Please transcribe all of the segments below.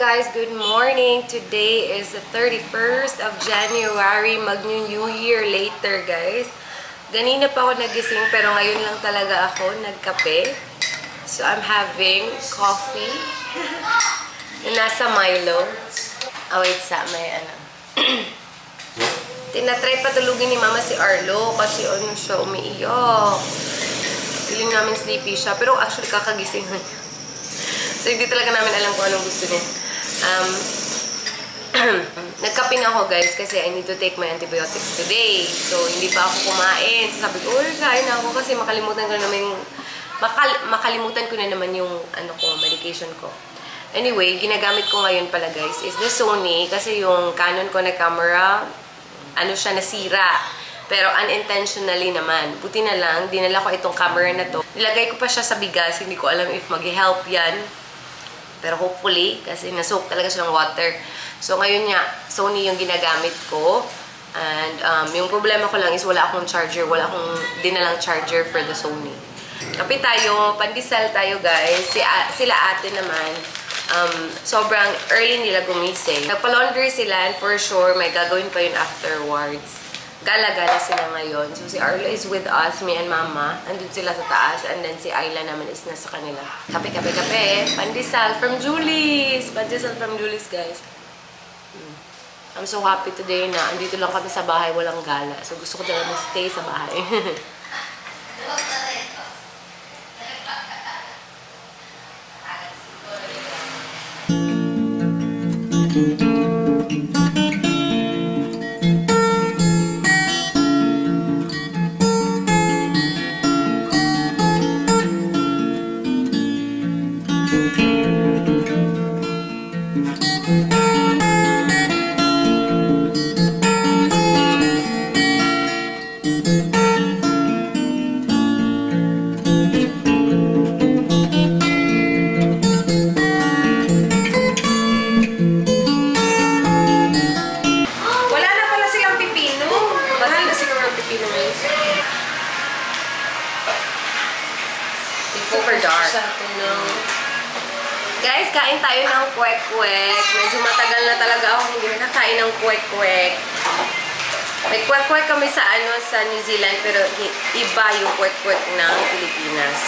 guys, good morning. Today is the 31st of January. Mag-New Year later, guys. Ganina pa ako nagising pero ngayon lang talaga ako nagkape. So I'm having coffee. Nasa Milo. Oh, wait, may ano. Tinatry patulugin ni Mama si Arlo kasi ano siya, umiiyak. Feeling namin sleepy siya pero actually kakagising. So, hindi talaga namin alam kung anong gusto niya. Nagkape na ako, guys, kasi I need to take my antibiotics today. So, hindi pa ako kumain. So, sabi ko, kain na ako kasi makalimutan ko na naman yung medication ko. Anyway, ginagamit ko ngayon pala, guys, is the Sony. Kasi yung Canon ko na camera, siya, nasira. Pero unintentionally naman. Buti na lang, dinala ko itong camera na to. Nilagay ko pa siya sa bigas. Hindi ko alam if mag-help yan. Pero hopefully, kasi nasoak talaga siya ng water. So, ngayon nga, Sony yung ginagamit ko. And yung problema ko lang is wala akong charger. Wala akong dinalang charger for the Sony. Kape tayo, pandesal tayo, guys. Sila ate naman, sobrang early nila gumising. Nagpa-laundry sila and for sure, may gagawin pa yun afterwards. Gala-gala sila ngayon. So, si Arlo is with us, me and Mama. Andun sila sa taas. And then, si Ayla naman is nasa kanila. Kape. Pandesal from Julie's. Pandesal from Julie's, guys. I'm so happy today na andito lang kami sa bahay, walang gala. So, gusto ko talaga stay sa bahay. Super dark. Guys, kain tayo ng kwek-kwek. Medyo matagal na talaga ako hindi nakakain ng kwek-kwek. May kwek-kwek kami sa New Zealand pero iba yung kwek-kwek ng Pilipinas.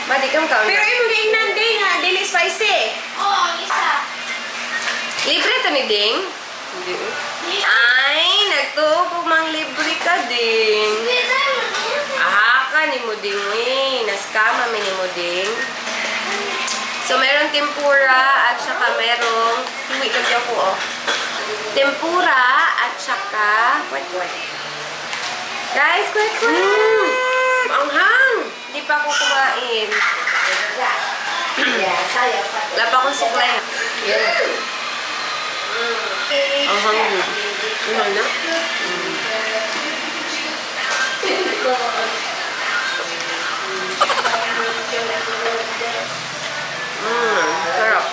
Madikam ka. Pero yung gainan din ha, dili spicy. Oo, isa. Libre to ni Ding? Hindi. Ay, nagtupo mang libre ka, Ding. Aha ka ni mo, Ding. Naskama mi ni mo, Ding. So, meron tempura at saka merong tuwi lagyan ko, oh. Tempura at saka kwek-kwek. Guys, kwek-kwek! Maanghang! Hindi pa ako kumain. Wala pa akong suklay. Yeah. Ang hanggang. Ano na? Sarap.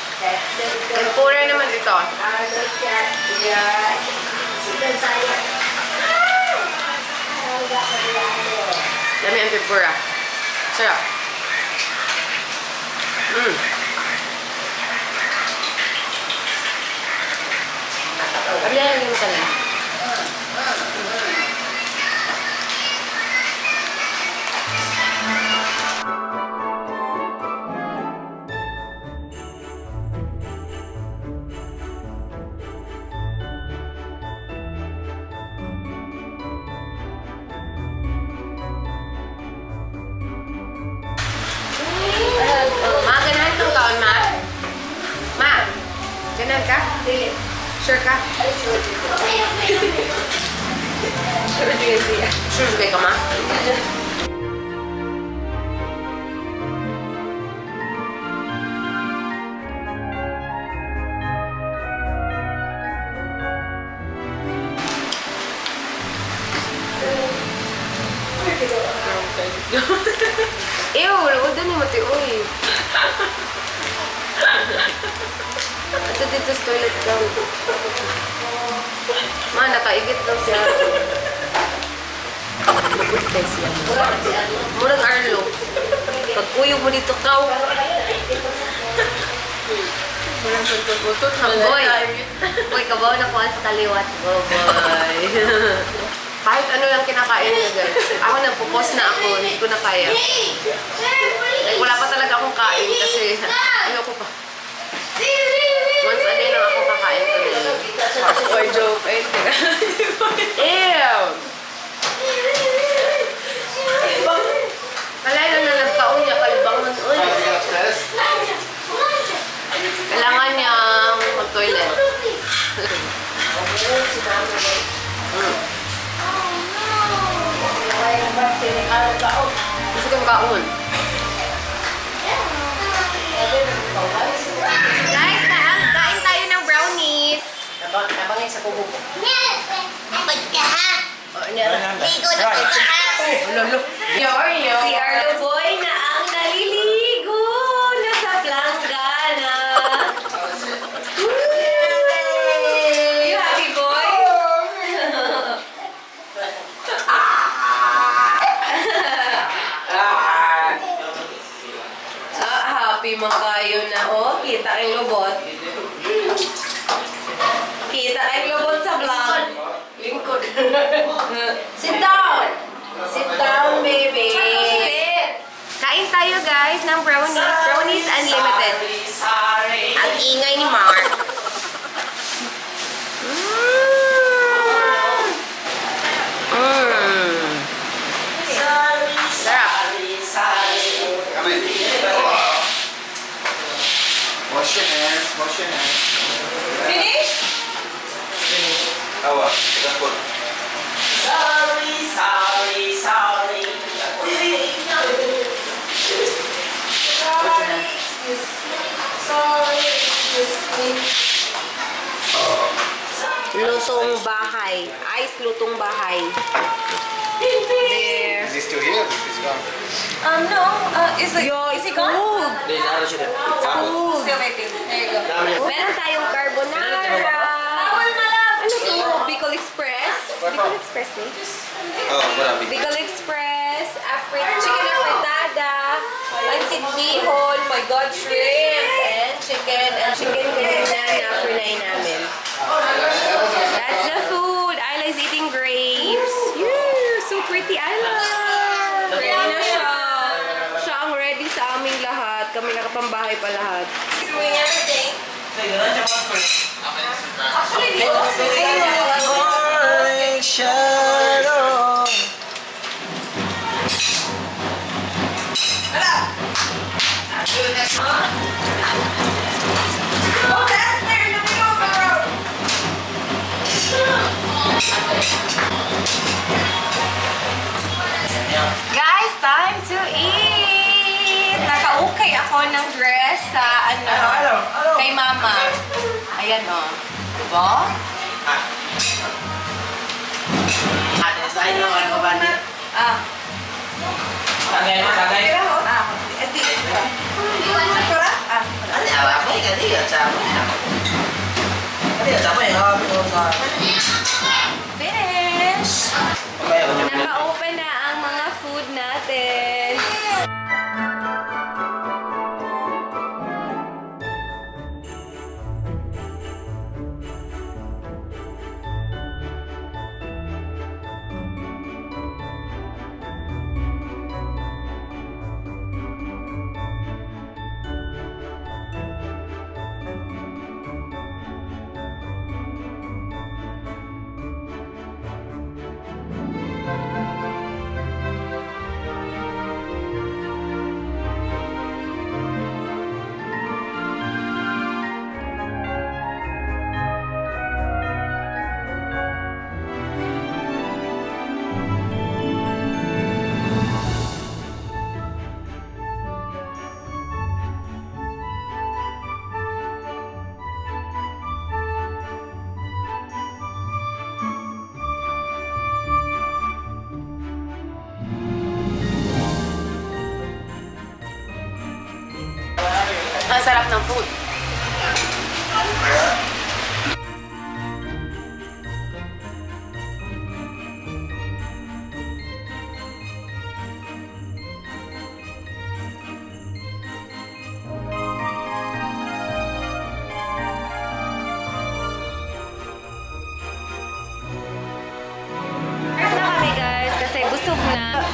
Tempura naman ito. Dami ang tempura. Sarap. Paglalang yung tala. Ganahan itong taon, Ma? Ma? Ganahan ka? Dili. Sure ka? Sure ka, Ma? Ew, udan ni Mati, uy. Ito dito sa toilet ka. Ma, nakaigit daw siya. Murag Arlo. Pagkuyog mo dito, kaw. Walang pagkagutot. Boy. Boy, kabaw na po sa kaliwat. Boy. Kahit ano lang kinakain niya, guys. Ako nagpo-post na ako. Hindi ko na kaya. Like, wala pa talaga akong kain kasi ayoko pa. Once a day lang ako kakain talaga. Or joke. Ay, Ew! Kalay lang na nagkaon niya kay bangon. Uy. Kailangan niyang mag-toilet. Gusto kong kaon. Guys, kain tayo ng brownies. Nabangin sa kubo ko. Napad ka ha? Ligo na ka ha? Si Arlo Boy na ang naliligo. Nasa planggana. You happy, boy? Happy makayo na. Oh, kita ang lubot. Kita ang lubot sa vlog. Lingkod. Sit down. Sit down, baby. Kain tayo, guys, ng brownies. Brownies Unlimited. Ang ingay ni Mark. Sarap. Wash your hands, wash your hands. Finish? Oh, that's good. Wash your hands. Lutong bahay. Ice lutong bahay. There. Is he still here? He's gone. No. Is it gone? Cold. Still waiting. There you go. Meron tayong carbonara. Ano to? Bicol Express. Bicol Express, eh? Oh, what up? Bicol Express. Chicken afritada. Pancit bihon. My God, shrimps. And chicken. And chicken kanina na frinay namin. That's the food. Ayla is eating grapes. So pretty, Ayla. Ready na siya. Siya ang ready sa aming lahat. Kami nakapambahay pa lahat. Doing everything. Morning shadow. Oh, that's there in the middle of the road. Guys, time to eat! Naka-ukay ako ng dress sa kay mama. Ayan o. Diba? Ah. Tira mo? Ah. Edi. Sakura? Ah. Finish! Naka-open na ang mga food natin. Ang sarap ng food.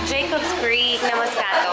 Jacob's Creek na Moscato.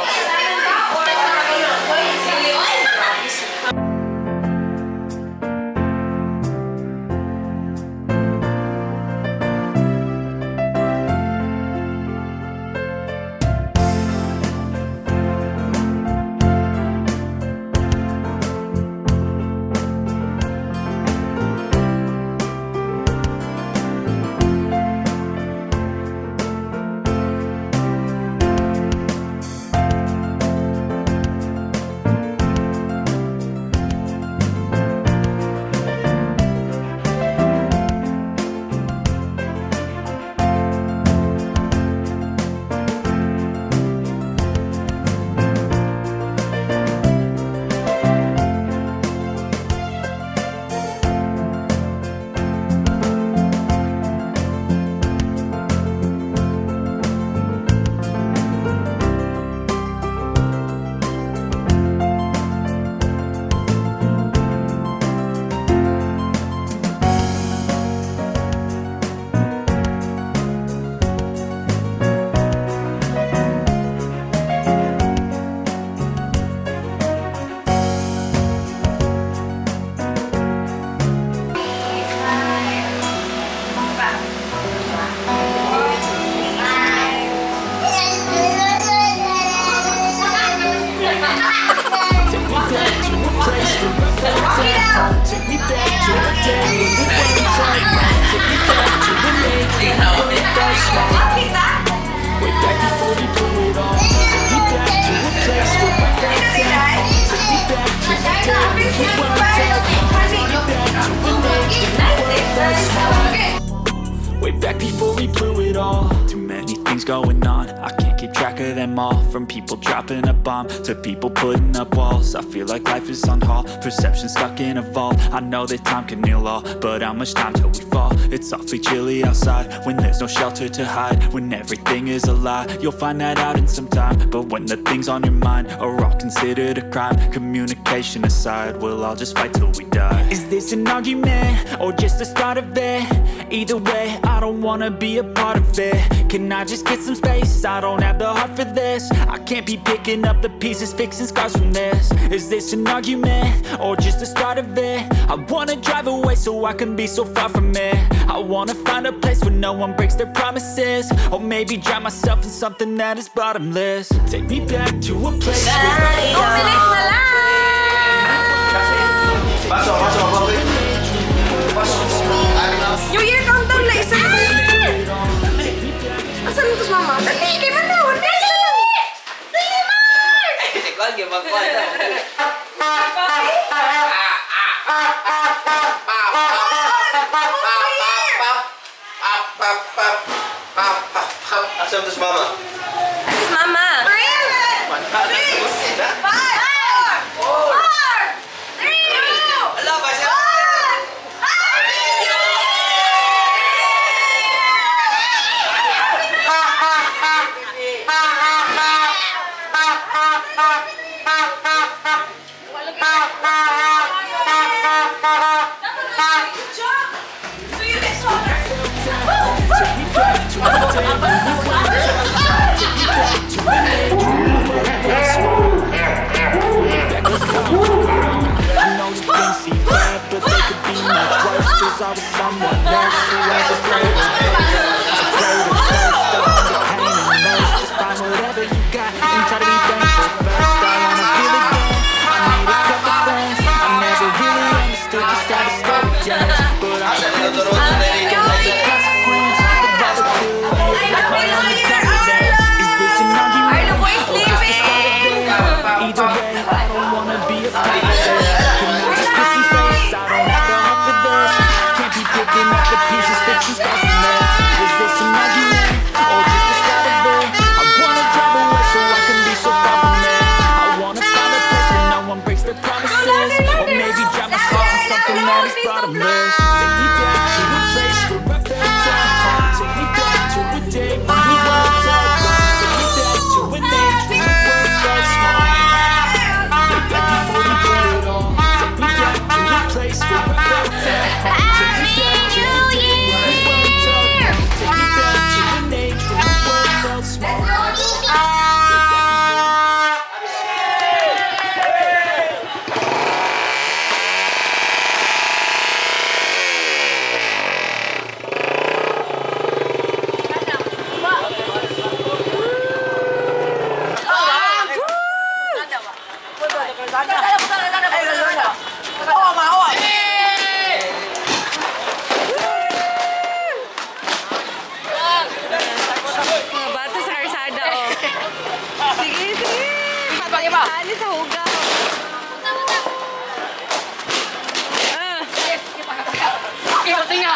Way back before we blew it all. Too many things going on, I can't keep track of them all. From people dropping a bomb to people putting up walls. I feel like life is on hold, perception stuck in a vault. I know that time can heal all, but how much time till we fall? It's awfully chilly outside when there's no shelter to hide. When everything is a lie, you'll find that out in some time. But when the things on your mind are all considered a crime, communication aside, we'll all just fight till we die. Is this an argument or just the start of it? Either way, I don't wanna be a part of it. Can I just get some space? I don't have the heart for this. I can't be picking up the pieces, fixing scars from this. Is this an argument or just the start of it? I wanna drive away so I can be so far from it. I wanna find a place where no one breaks their promises. Or maybe drown myself in something that is bottomless. Take me back to a place where Pasok, pasok, pasok. New Year countdown na isa. Asan mo ito, mama? Dali, kay Manawar. Dali! Dali, Mar! Ikaw, gimagkuhan na. Asa mo ito, mama? This is Mama. Ala, ba siya? ba? Ani sa hugaw. Ikutin nga.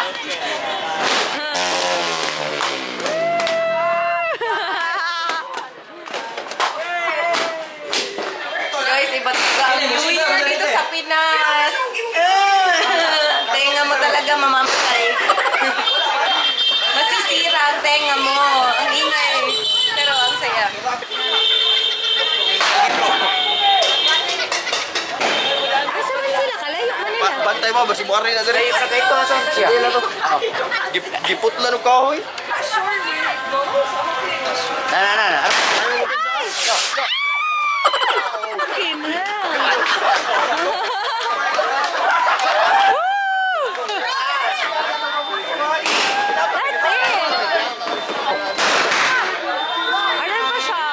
Guys, iba't iba ang New Year dito sa Pinas. Tenga mo talaga mamamatay. Masisira ang tenga mo. Ang ingay. Pero ang saya. Asa man sila? Kalayo man nila. Bantay mo, basi mo rin na dali. Sakay ko sa siya. Giput lang ng kahoy. Na. That's it! Ano pa siya?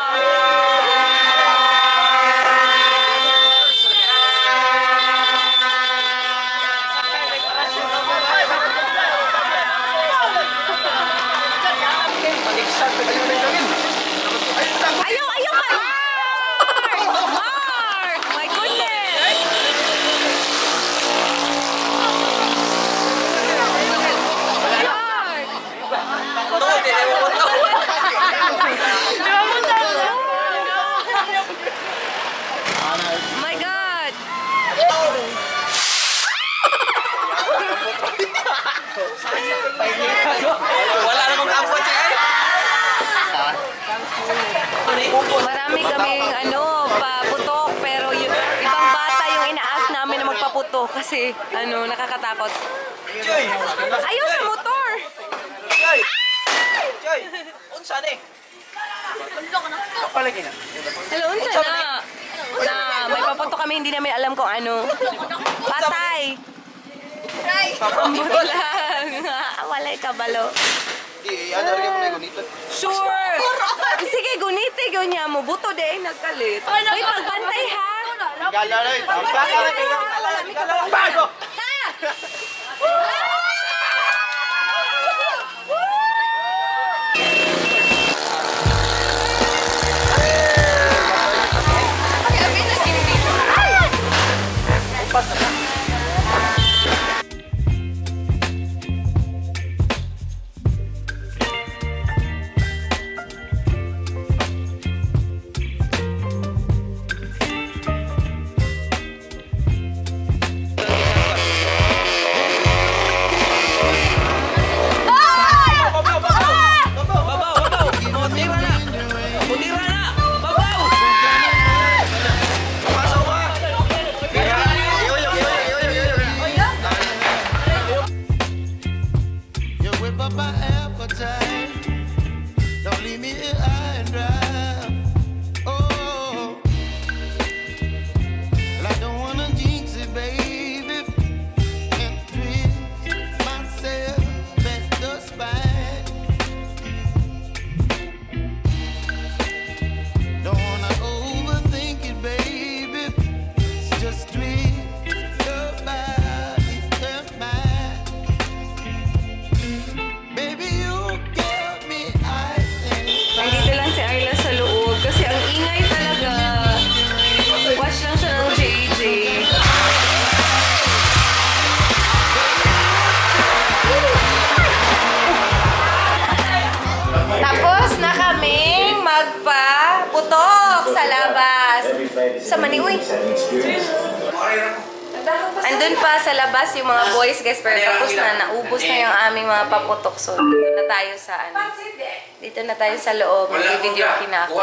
Ayaw ka! Mark! My goodness! Mark! My God! Wala namang kapwa siya. Marami kaming paputok pero yung ibang bata yung inaas namin na magpaputok kasi nakakatakot. Joy! Ayaw sa motor! Joy! Joy! Unsa ni? Kapalagi na. Hello, unsa na? May paputok kami, hindi namin alam kung ano. Patay! Ambot lang. Walay kabalo. Ano rin mo na gunito? Sure! Sige, guniti yun niya mo. Buto de, nagkalit. Wait, magbantay ha! Galalay. Magbantay ha! Wala may kabalo. Bago! Ha! You whip up my appetite. Don't leave me here high and dry. Oh, well, I don't wanna jinx it, baby, and twist myself at the spine. Don't wanna overthink it, baby. It's just twist your body and mine. Baby, you give me ice and Nandito lang si Ayla sa loob kasi ang ingay talaga. Watch lang siya ng JJ. Tapos na kaming magpaputok sa labas. Sa Maniuy. Andun pa sa labas yung mga boys guys pero tapos na naubos na yung aming mga paputok. So dito na tayo sa dito na tayo sa loob. May video kinako.